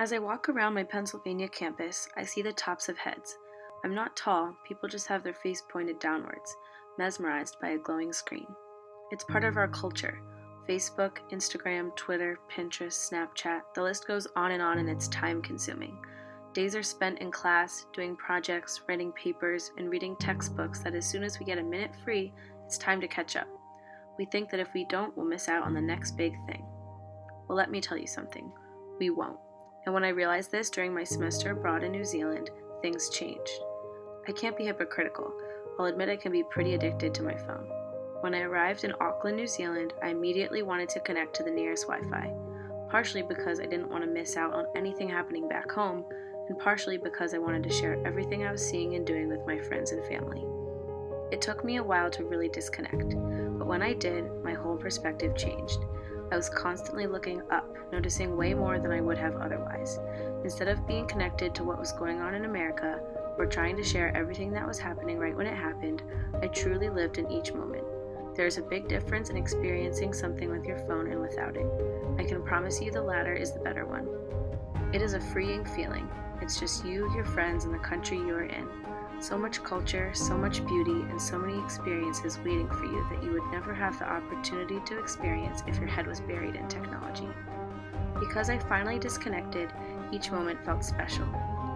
As I walk around my Pennsylvania campus, I see the tops of heads. I'm not tall, people just have their face pointed downwards, mesmerized by a glowing screen. It's part of our culture. Facebook, Instagram, Twitter, Pinterest, Snapchat, the list goes on, and it's time-consuming. Days are spent in class, doing projects, writing papers, and reading textbooks that as soon as we get a minute free, it's time to catch up. We think that if we don't, we'll miss out on the next big thing. Well, let me tell you something. We won't. And when I realized this during my semester abroad in New Zealand, things changed. I can't be hypocritical. I'll admit I can be pretty addicted to my phone. When I arrived in Auckland, New Zealand, I immediately wanted to connect to the nearest Wi-Fi, partially because I didn't want to miss out on anything happening back home, and partially because I wanted to share everything I was seeing and doing with my friends and family. It took me a while to really disconnect, but when I did, my whole perspective changed. I was constantly looking up, noticing way more than I would have otherwise. Instead of being connected to what was going on in America, or trying to share everything that was happening right when it happened, I truly lived in each moment. There is a big difference in experiencing something with your phone and without it. I can promise you the latter is the better one. It is a freeing feeling. It's just you, your friends, and the country you are in. So much culture, so much beauty, and so many experiences waiting for you that you would never have the opportunity to experience if your head was buried in technology. Because I finally disconnected, each moment felt special.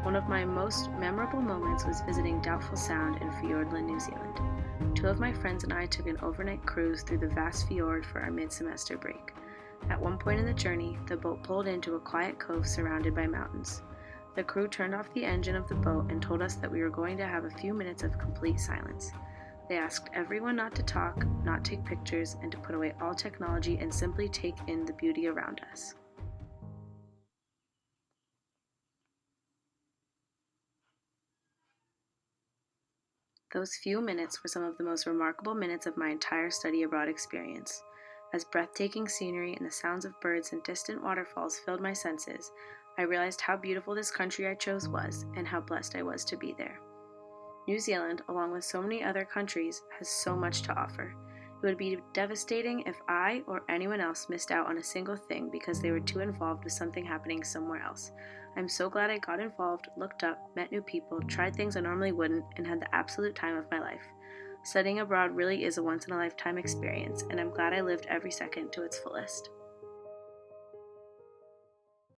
One of my most memorable moments was visiting Doubtful Sound in Fiordland, New Zealand. 2 of my friends and I took an overnight cruise through the vast fjord for our mid-semester break. At one point in the journey, the boat pulled into a quiet cove surrounded by mountains. The crew turned off the engine of the boat and told us that we were going to have a few minutes of complete silence. They asked everyone not to talk, not take pictures, and to put away all technology and simply take in the beauty around us. Those few minutes were some of the most remarkable minutes of my entire study abroad experience. As breathtaking scenery and the sounds of birds and distant waterfalls filled my senses, I realized how beautiful this country I chose was and how blessed I was to be there. New Zealand, along with so many other countries, has so much to offer. It would be devastating if I or anyone else missed out on a single thing because they were too involved with something happening somewhere else. I'm so glad I got involved, looked up, met new people, tried things I normally wouldn't, and had the absolute time of my life. Studying abroad really is a once-in-a-lifetime experience, and I'm glad I lived every second to its fullest.